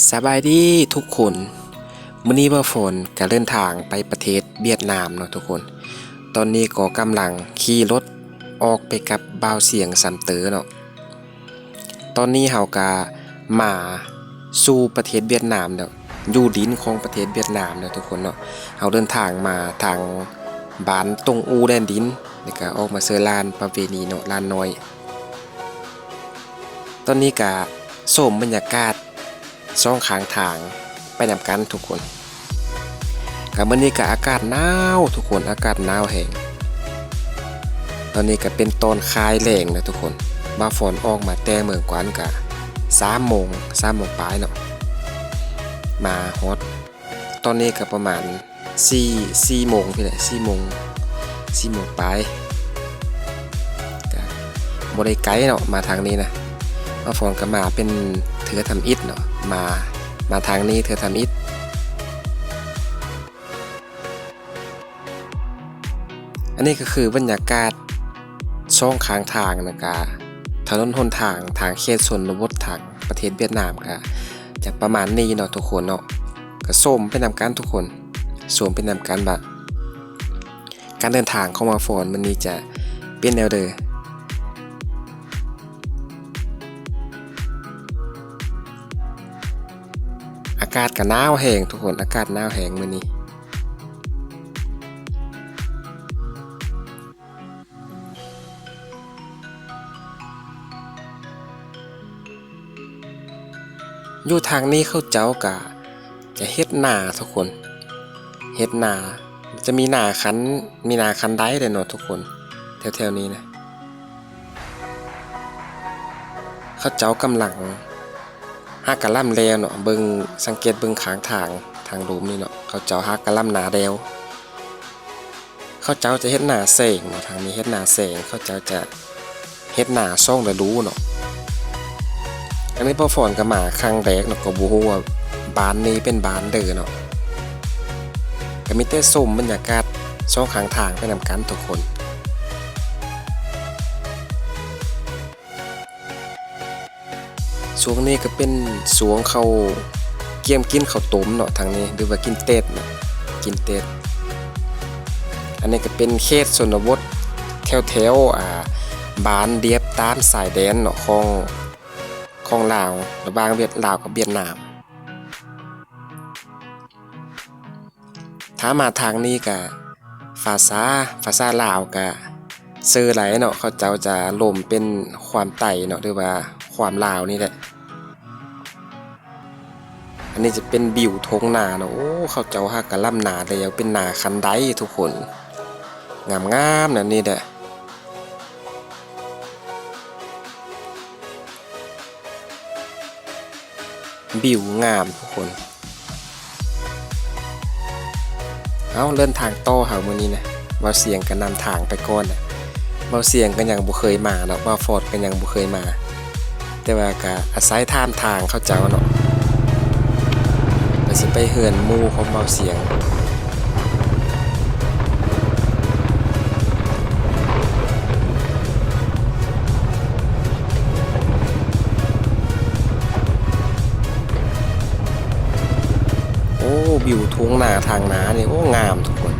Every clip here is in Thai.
สบายดีทุกคนมื้อนี้บ่ฝนก็เดินทางไปประเทศเวียดนามเนาะทุกคน ตอนนี้ก็กำลังขี่รถออกไปกับบ่าวเสียงสำเตอเนาะตอนนี้เฮาก็มาสู่ประเทศเวียดนามแล้วอยู่ดินของประเทศเวียดนามเนาะทุกคนเนาะเฮาเดินทางมาทางบ้านตงอูแดนดินแล้วก็ออกมาเซอลานประเวณีเนาะลานน้อยตอนนี้ก็ชมบรรยากาศสองข้างทางไปนำกันทุกคนกับมื้อนี้ก็อากาศหนาวทุกคนอากาศหนาวแห้งตอนนี้ก็เป็นตอนคายแล้งนะทุกคนบ่าฝนออกมาแต่เมืองกวานก็3 โมงปลายเนาะมาฮอดตอนนี้ก็ประมาณ4 โมงพี่แหละ4 โมงปลายก็บ่ได้ไกลเนาะมาทางนี้นะบ่าฝนก็มาเป็นเถือทำอิฐเนาะมาทางนี้เถือทำอิฐอันนี้ก็คือบรรยากาศช่องข้างทางนะคะถนนหนทางทางเขตชนบททางประเทศเวียดนามค่ะจะประมาณนี้เนาะทุกคนเนาะก็ส้มเป็นนำการทุกคนสวมเป็นนำการแบบการเดินทางเข้ามาฝนมันนี้จะเป็นแนวเดิมอากาศก็หนาวแห้งทุกคนอากาศหนาวแห้งมื้อนี้อยู่ทางนี้เขาเจ้าก็จะเฮ็ดนาทุกคนเฮ็ดนาจะมีนาคันไดเลยเนาะทุกคนแถวๆนี้นะเขาเจ้ากำลังหากะล่ำแล้วเนาะเบิ่งสังเกตเบิ่งข้างทางรูมนี่เนาะเขาเจ้าหากะล่ำนาแล้วเขาเจ้าจะเฮ็ดนาแซงเนาะทางนี้เฮ็ดนาแซงเขาเจ้าจะเฮ็ดนาซ่องฤดูเนาะอันนี้พอฝนก็มาครั้งแรกเนาะก็บ่ฮู้ว่าบ้านนี้เป็นบ้านเด้อเนาะก็มีแต่ชมบรรยากาศช่องข้างทางไปนำกันทุกคนช่วงนี้ก็เป็นช่วงเขาเกี่ยมกินข้าวต้มเนาะทางนี้หรือว่ากินเต็ดเนาะกินเต็ดอันนี้ก็เป็นเขตชนบทแถวบ้านเดียบตามสายแดนเนาะของลาวระหว่างลาวกับเวียดนามถ้ามาทางนี้ก็ภาษาลาวก็ซื่อไหลเนาะเขาเจ้าจะล่มเป็นความไต่เนาะหรือว่าความลาวนี่แหละอันนี้จะเป็นบิวทงนาเนาะโอ้เขาเจ้าหากะล่ำนาแล้วเป็นนาคันไดทุกคนงามๆนะนี่แหละบิวงามทุกคนเอาเดินทางต่อเฮามื้อนี้นะว่าเสียงก็นำทางไปก่อนน่ะว่าเสียงก็ยังบ่เคยมาเนาะว่าฟอร์ดก็ยังบ่เคยมาแต่ว่าก็อาศัยทางเขาเจ้าเนาะก็สิไปเฮือนหมู่ของเบาเสียงโอ้วิวทุ่งนาทางนานี่โอ้งามทุกคน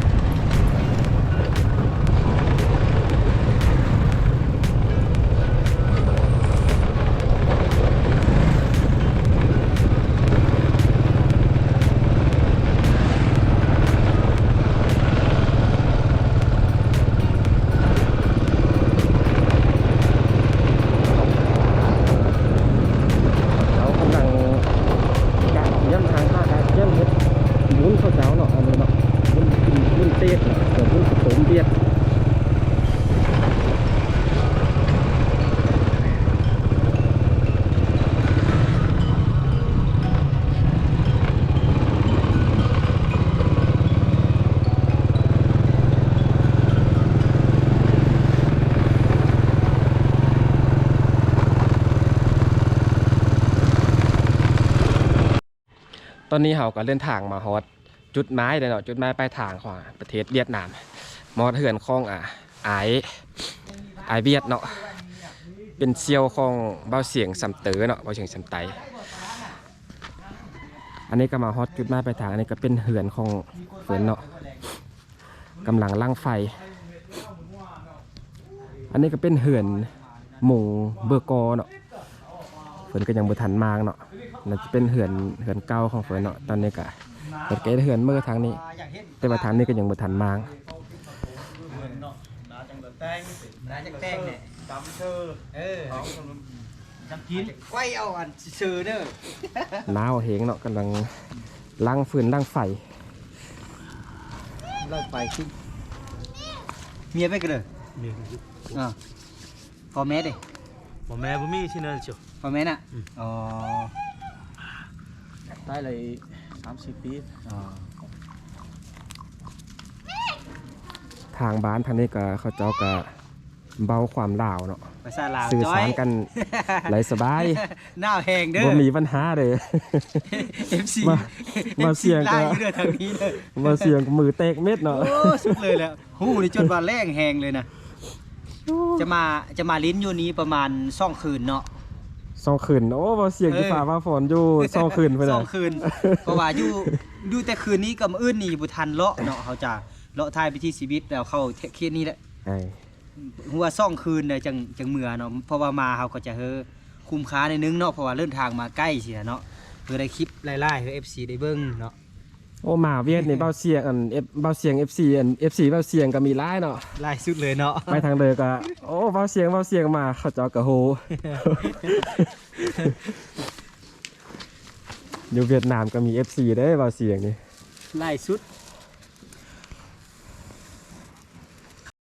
ตอนนี้เฮาก็เดินทางมาฮอดจุดหมายเนาะจุดหมายปลายทางของประเทศเวียดนามมอดเฮือนของอายเวียดเนาะเป็นเซียวของเบาเสียงสำเตอเนาะเบาเสียงสำไต อันนี้ก็มาฮอตจุดหมายปลายทางอันนี้ก็เป็นเหือนของเฟินเนาะกำลังล่างไฟอันนี้ก็เป็นเหือนหมู่เบอร์กอเนาะเฟินก็ยังบ่ทันมางเนาะนั่นจะเป็นเหือนเก่าของเฟินเนาะตอนนี้ก็เปิดเกตเหือนเมื่อทางนี้แต่ว่าทางนี้ก็ยังบ่ทันมางร้านจักแตงเนี่ยจำเธอจำกินไว้เอาอันซื้อเด้อหนาวเหงเนาะกำลังล้างฟืนล้างไฟเราไปขึ้นเมียไปกันเลยพอแม่ดิบ่แม่บ่มีที่นั่นเชียวพอแม่น่ะอ๋อได้เลย30 ปีทางบ้านทางนี้ก็เขาเจ้าก็เบาความลาวเนาะภาษาลาวสื่อสารกันไหลสบายหน้าแหงเด้อบ่มีปัญหาเลย FC มาเสียงก็เด้อทางนี้เด้อมาเสียงมือเตกเม็ดเนาะโอ้สุดเลยแหละหูนี่จนว่าแรงแหงเลยนะจะมาลิ้นอยู่นี้ประมาณ2 คืนเนาะ2 คืนโอ้บ่เสียงที่ฟ้าว่าฝนอยู่2 คืนพุ่นน่ะ2 คืนเพราะว่าอยู่แต่คืนนี้กับมื้ออื่นนี่บ่ทันเลาะเนาะเขาจะเลาะทายไปที่ชีวิตแล้วเข้าเคสนี้แหละหัว2 คืนน่ะจังเมื่อเนาะเพราะว่ามาเขาก็จะคุ้มค่าในนึงเนาะเพราะว่าเดินทางมาใกล้สิเนาะเพื่อได้คลิปไล่ๆให้ FC ได้เบิ่งเนาะโอ้มาเวียดนี่เบาเสียงเบาเสียง FC เบาเสียงก็มีหลายเนาะหลายสุดเลยเนาะไปทางเด้อก็โอ้เบาเสียงมาเขาเจ้าก็โห อยู่เวียดนามก็มี FC เด้เบาเสียงนี่หลายสุด